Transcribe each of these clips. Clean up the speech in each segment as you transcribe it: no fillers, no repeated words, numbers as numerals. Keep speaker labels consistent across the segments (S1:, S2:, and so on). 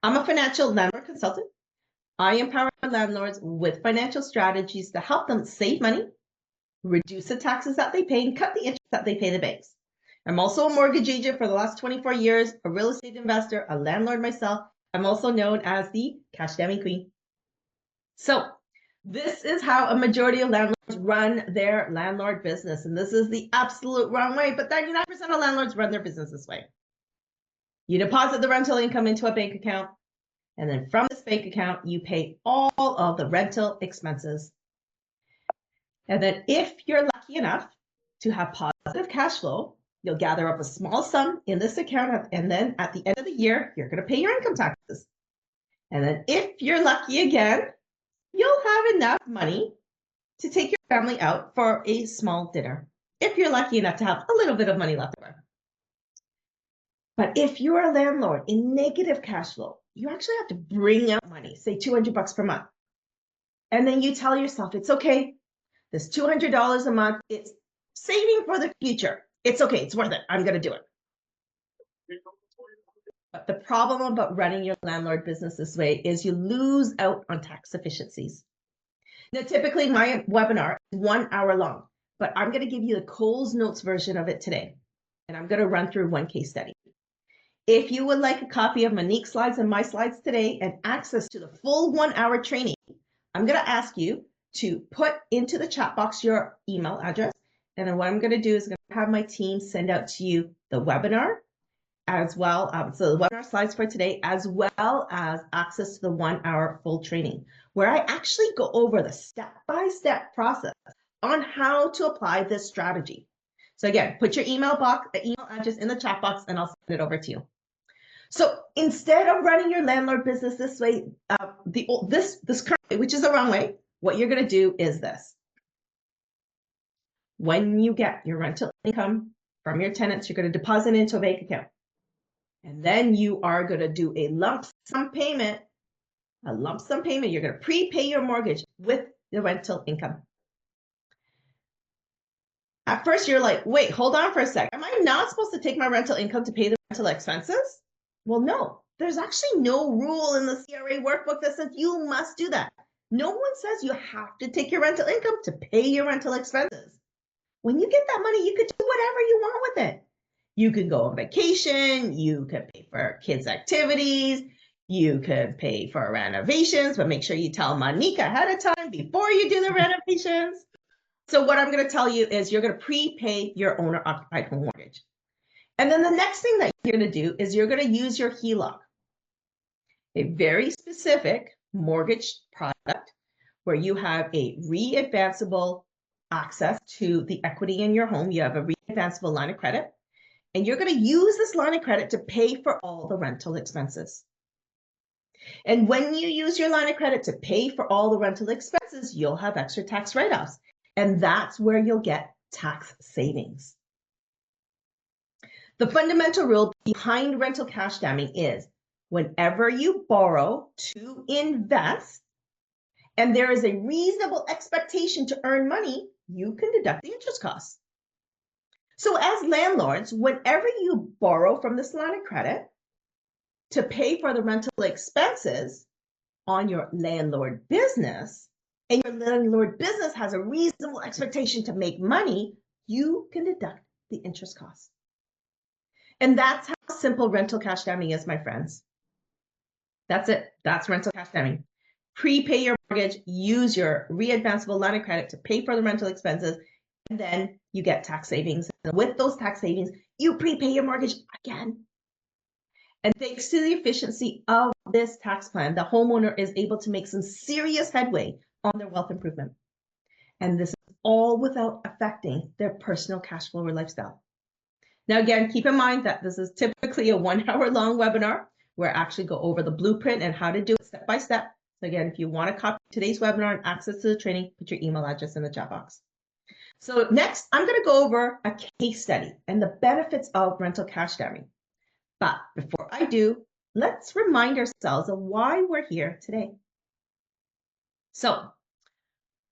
S1: I'm a financial landlord consultant. I empower landlords with financial strategies to help them save money, reduce the taxes that they pay, and cut the interest that they pay the banks. I'm also a mortgage agent for the last 24 years, a real estate investor, a landlord myself. I'm also known as the cash damming queen. So this is how a majority of landlords run their landlord business. And this is the absolute wrong way, but 99% of landlords run their business this way. You deposit the rental income into a bank account, and then from this bank account, you pay all of the rental expenses. And then if you're lucky enough to have positive cash flow, you'll gather up a small sum in this account, and then at the end of the year, you're going to pay your income taxes. And then if you're lucky again, you'll have enough money to take your family out for a small dinner, if you're lucky enough to have a little bit of money left over. But if you're a landlord in negative cash flow, you actually have to bring out money, say $200 per month. And then you tell yourself, it's okay. This $200 a month, it's saving for the future. It's okay. It's worth it. I'm going to do it. But the problem about running your landlord business this way is you lose out on tax efficiencies. Now, typically my webinar is 1 hour long, but I'm going to give you the Coles Notes version of it today. And I'm going to run through one case study. If you would like a copy of Monique's slides and my slides today and access to the full 1 hour training, I'm going to ask you to put into the chat box your email address. And then what I'm going to do is I'm going to have my team send out to you the webinar as well. So the webinar slides for today, as well as access to the 1 hour full training, where I actually go over the step-by-step process on how to apply this strategy. So again, put your email address in the chat box and I'll send it over to you. So instead of running your landlord business this way, this current way, which is the wrong way, what you're going to do is this. When you get your rental income from your tenants, you're going to deposit into a bank account. And then you are going to do a lump sum payment. You're going to prepay your mortgage with the rental income. At first, you're like, wait, hold on for a sec. Am I not supposed to take my rental income to pay the rental expenses? Well, no. There's actually no rule in the CRA workbook that says you must do that. No one says you have to take your rental income to pay your rental expenses. When you get that money, you could do whatever you want with it. You can go on vacation, you can pay for kids' activities, you can pay for renovations, but make sure you tell Monique ahead of time before you do the renovations. So what I'm going to tell you is you're going to prepay your owner-occupied home mortgage. And then the next thing that you're going to do is you're going to use your HELOC, a very specific mortgage product where you have a readvanceable access to the equity in your home. You have a readvanceable line of credit, and you're going to use this line of credit to pay for all the rental expenses. And when you use your line of credit to pay for all the rental expenses, you'll have extra tax write-offs, and that's where you'll get tax savings. The fundamental rule behind rental cash damming is whenever you borrow to invest and there is a reasonable expectation to earn money, you can deduct the interest costs. So as landlords, whenever you borrow from this line of credit to pay for the rental expenses on your landlord business, and your landlord business has a reasonable expectation to make money, you can deduct the interest costs. And that's how simple rental cash damming is, my friends. That's it. That's rental cash damming. Prepay your mortgage, use your readvanceable line of credit to pay for the rental expenses, and then you get tax savings. And with those tax savings, you prepay your mortgage again. And thanks to the efficiency of this tax plan, the homeowner is able to make some serious headway on their wealth improvement. And this is all without affecting their personal cash flow or lifestyle. Now, again, keep in mind that this is typically a 1 hour long webinar where I actually go over the blueprint and how to do it step by step. So again, if you want to copy today's webinar and access to the training, put your email address in the chat box. So next, I'm going to go over a case study and the benefits of rental cash damming. But before I do, let's remind ourselves of why we're here today. So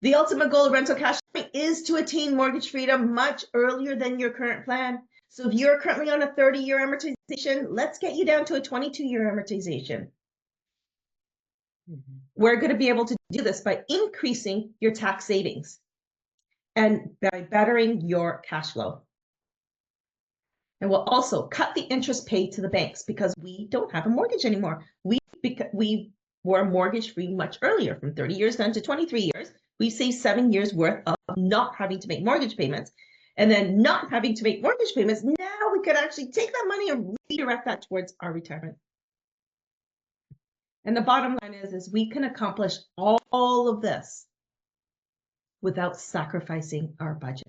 S1: the ultimate goal of rental cash damming is to attain mortgage freedom much earlier than your current plan. So if you're currently on a 30-year amortization, let's get you down to a 22-year amortization. We're going to be able to do this by increasing your tax savings and by bettering your cash flow. And we'll also cut the interest paid to the banks because we don't have a mortgage anymore. We were mortgage free much earlier, from 30 years down to 23 years. We saved 7 years worth of not having to make mortgage payments. And then not having to make mortgage payments, now we could actually take that money and redirect that towards our retirement. And the bottom line is we can accomplish all of this without sacrificing our budget.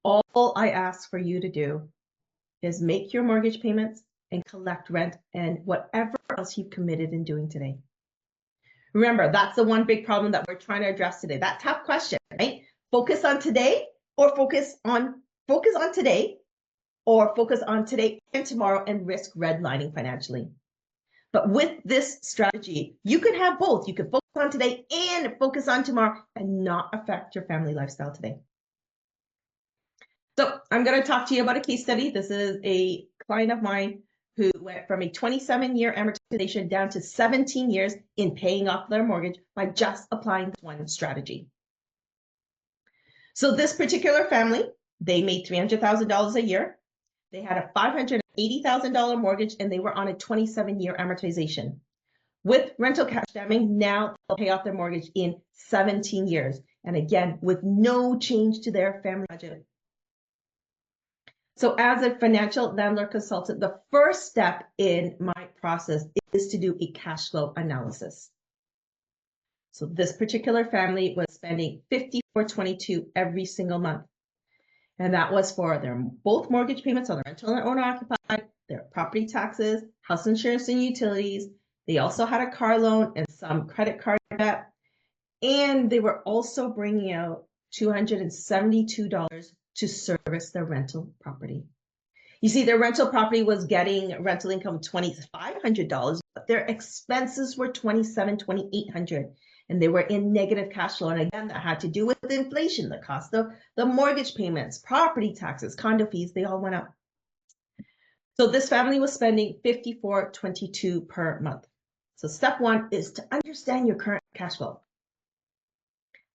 S1: All I ask for you to do is make your mortgage payments and collect rent and whatever else you've committed in doing today. Remember, that's the one big problem that we're trying to address today. That tough question, right? Focus on today or focus on today and tomorrow and risk redlining financially. But with this strategy, you can have both. You can focus on today and focus on tomorrow and not affect your family lifestyle today. So I'm going to talk to you about a case study. This is a client of mine who went from a 27-year amortization down to 17 years in paying off their mortgage by just applying this one strategy. So this particular family, they made $300,000 a year. They had a $580,000 mortgage and they were on a 27-year amortization. With rental cash damming, now they'll pay off their mortgage in 17 years. And again, with no change to their family budget. So as a financial landlord consultant, the first step in my process is to do a cash flow analysis. So this particular family was spending $54.22 every single month. And that was for their both mortgage payments on the rental and owner occupied, their property taxes, house insurance and utilities. They also had a car loan and some credit card debt. And they were also bringing out $272 to service their rental property. You see, their rental property was getting rental income $2,500, but their expenses were $2,800. And they were in negative cash flow. And again, that had to do with inflation, the cost of the mortgage payments, property taxes, condo fees, they all went up. So this family was spending $54.22 per month. So step one is to understand your current cash flow.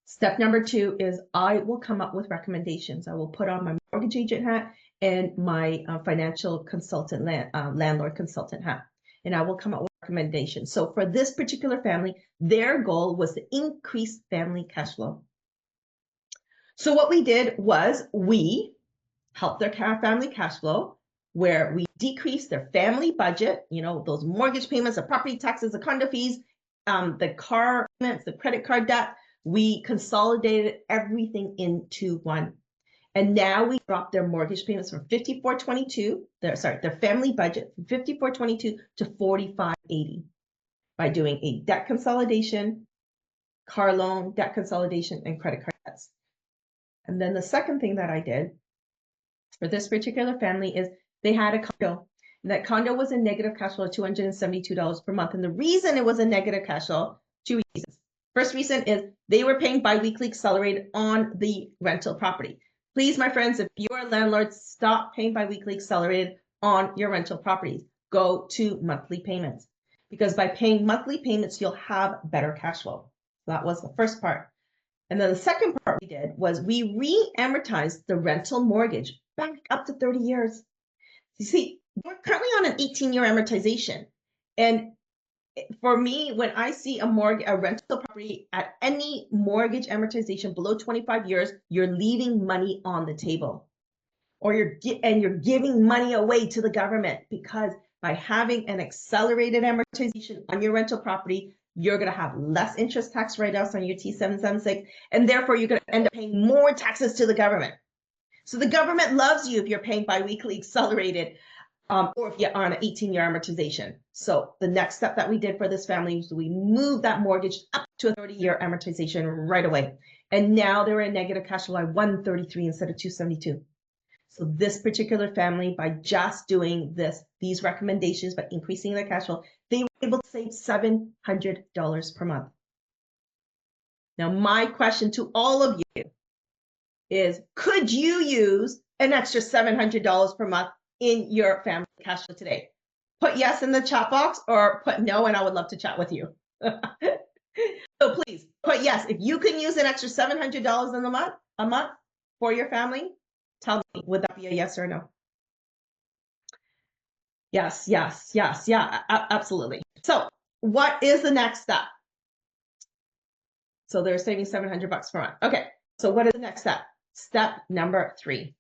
S1: Step number two is I will come up with recommendations. I will put on my mortgage agent hat and my financial consultant, landlord consultant hat, and I will come up with recommendations. So for this particular family, their goal was to increase family cash flow. So what we did was we helped their family cash flow, where we decreased their family budget, you know, those mortgage payments, the property taxes, the condo fees, the car payments, the credit card debt. We consolidated everything into one. And now we dropped their mortgage payments from $54.22, their family budget from $54.22 to $45.80 by doing a debt consolidation, car loan, debt consolidation, and credit card debts. And then the second thing that I did for this particular family is they had a condo. And that condo was a negative cash flow of $272 per month. And the reason it was a negative cash flow, two reasons. First reason is they were paying biweekly accelerated on the rental property. Please, my friends, if you're a landlord, stop paying biweekly accelerated on your rental properties. Go to monthly payments, because by paying monthly payments, you'll have better cash flow. That was the first part. And then the second part we did was we re-amortized the rental mortgage back up to 30 years. You see, we're currently on an 18-year amortization. And for me, when I see a rental property at any mortgage amortization below 25 years, you're leaving money on the table, or you're giving money away to the government, because by having an accelerated amortization on your rental property, you're going to have less interest tax write-offs on your T776, and therefore you're going to end up paying more taxes to the government. So the government loves you if you're paying biweekly accelerated, or if you're on an 18-year amortization. So the next step that we did for this family was we moved that mortgage up to a 30-year amortization right away. And now they're in negative cash flow at 133 instead of 272. So this particular family, by just doing these recommendations, by increasing their cash flow, they were able to save $700 per month. Now, my question to all of you is, could you use an extra $700 per month in your family cash flow today? Put yes in the chat box or put no, and I would love to chat with you. So please put yes. If you can use an extra $700 in a month for your family, tell me, would that be a yes or no? Yes, yes, yes, yeah, absolutely. So what is the next step? So they're saving $700 per month. Okay, so what is the next step? Step number 3.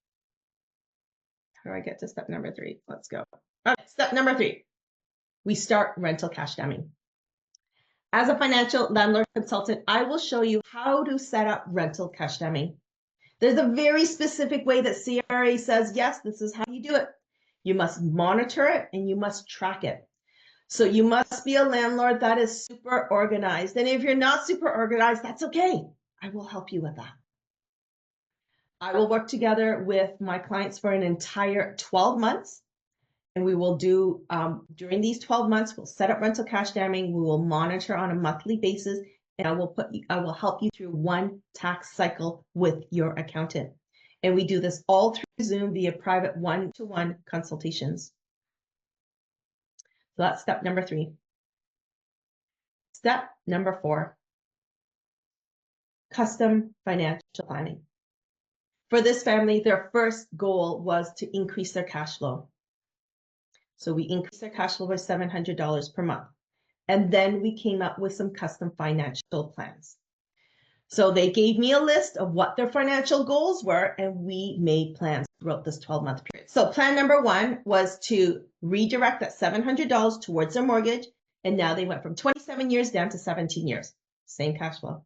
S1: How do I get to step number 3? Let's go. Okay, step number 3. We start rental cash damming. As a financial landlord consultant, I will show you how to set up rental cash damming. There's a very specific way that CRA says, yes, this is how you do it. You must monitor it and you must track it. So you must be a landlord that is super organized. And if you're not super organized, that's okay. I will help you with that. I will work together with my clients for an entire 12 months. And we will do, during these 12 months, we'll set up rental cash damming. We will monitor on a monthly basis. And I will help you through one tax cycle with your accountant. And we do this all through Zoom via private one-to-one consultations. So that's step number 3. Step number 4, custom financial planning. For this family, their first goal was to increase their cash flow. So we increased their cash flow by $700 per month. And then we came up with some custom financial plans. So they gave me a list of what their financial goals were, and we made plans throughout this 12-month period. So plan number 1 was to redirect that $700 towards their mortgage. And now they went from 27 years down to 17 years. Same cash flow.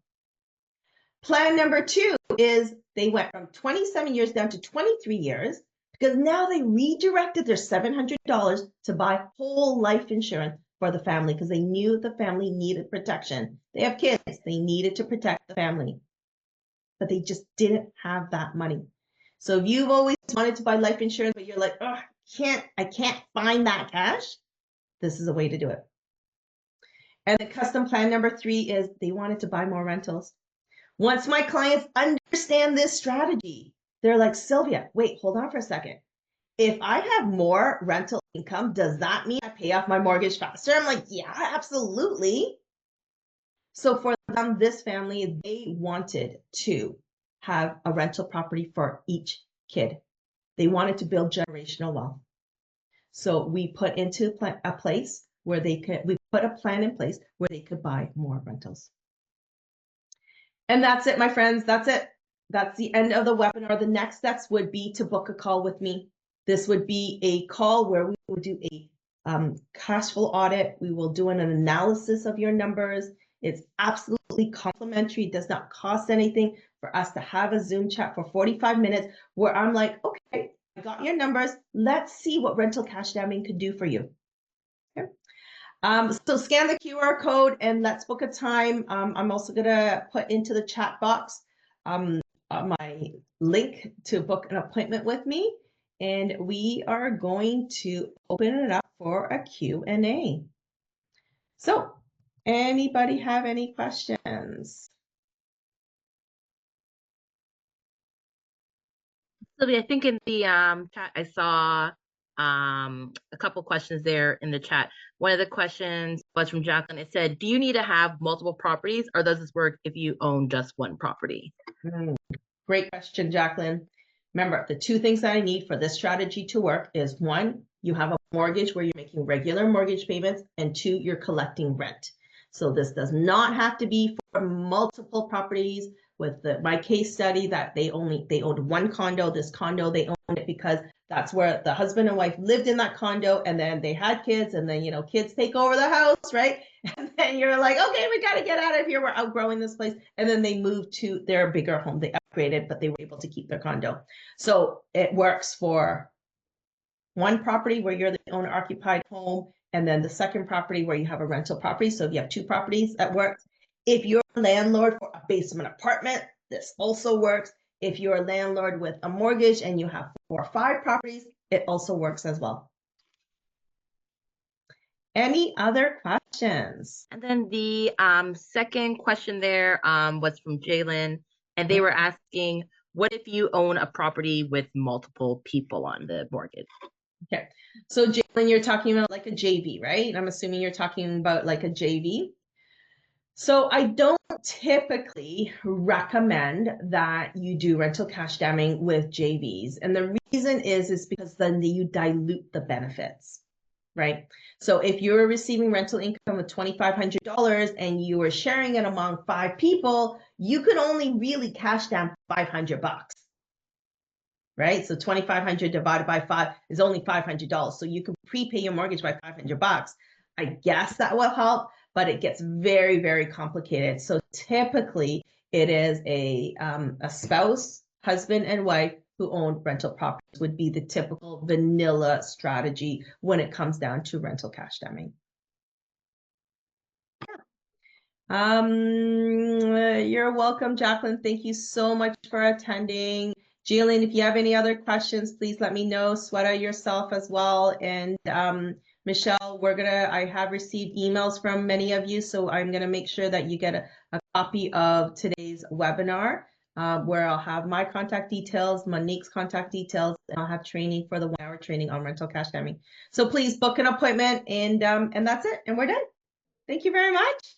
S1: Plan number 2 is they went from 27 years down to 23 years because now they redirected their $700 to buy whole life insurance for the family because they knew the family needed protection. They have kids, they needed to protect the family, but they just didn't have that money. So if you've always wanted to buy life insurance, but you're like, oh, I can't find that cash, this is a way to do it. And the custom plan number 3 is they wanted to buy more rentals. Once my clients understand this strategy, they're like, Sylvia, wait, hold on for a second. If I have more rental income, does that mean I pay off my mortgage faster? I'm like, yeah, absolutely. So for them, this family, they wanted to have a rental property for each kid. They wanted to build generational wealth. So we put into a place where we put a plan in place where they could buy more rentals. And that's it, my friends. That's it. That's the end of the webinar. The next steps would be to book a call with me. This would be a call where we will do a cash flow audit. We will do an analysis of your numbers. It's absolutely complimentary. It does not cost anything for us to have a Zoom chat for 45 minutes where I'm like, okay, I got your numbers. Let's see what rental cash damming could do for you. Okay. So scan the QR code and let's book a time. I'm also going to put into the chat box my link to book an appointment with me. And we are going to open it up for a Q&A. So anybody have any questions?
S2: Sylvia, I think in the chat I saw a couple questions there in the chat. One of the questions was from Jacqueline. It said, do you need to have multiple properties or does this work if you own just one property?
S1: Great question, Jacqueline. Remember, the 2 things that I need for this strategy to work is 1, you have a mortgage where you're making regular mortgage payments, and 2, you're collecting rent. So this does not have to be for multiple properties. With my case study that they owned one condo. This condo, they owned it because that's where the husband and wife lived in that condo, and then they had kids, and then, kids take over the house, right? And then you're like, okay, we got to get out of here. We're outgrowing this place. And then they moved to their bigger home. They upgraded, but they were able to keep their condo. So it works for one property where you're the owner occupied home, and then the second property where you have a rental property. So if you have 2 properties, that works. If you're a landlord for a basement apartment, this also works. If you're a landlord with a mortgage and you have 4 or 5 properties, it also works as well. Any other questions?
S2: And then the second question there was from Jalen, and they were asking, what if you own a property with multiple people on the mortgage?
S1: Okay, so Jalen, you're talking about like a JV, right? I'm assuming you're talking about like a JV. So I don't typically recommend that you do rental cash damming with JVs. And the reason is because then you dilute the benefits, right? So if you're receiving rental income of $2,500 and you are sharing it among 5 people, you could only really cash down $500, right? So 2,500 divided by 5 is only $500. So you can prepay your mortgage by $500. I guess that will help, but it gets very, very complicated. So typically it is a spouse, husband and wife who own rental properties would be the typical vanilla strategy when it comes down to rental cash damming. You're welcome, Jacqueline. Thank you so much for attending. Jalen, if you have any other questions, please let me know. Sweat out yourself as well. And Michelle, I have received emails from many of you, so I'm gonna make sure that you get a copy of today's webinar, where I'll have my contact details, Monique's contact details, and I'll have training for the 1-hour training on rental cash damming. So please book an appointment, and that's it, and we're done. Thank you very much.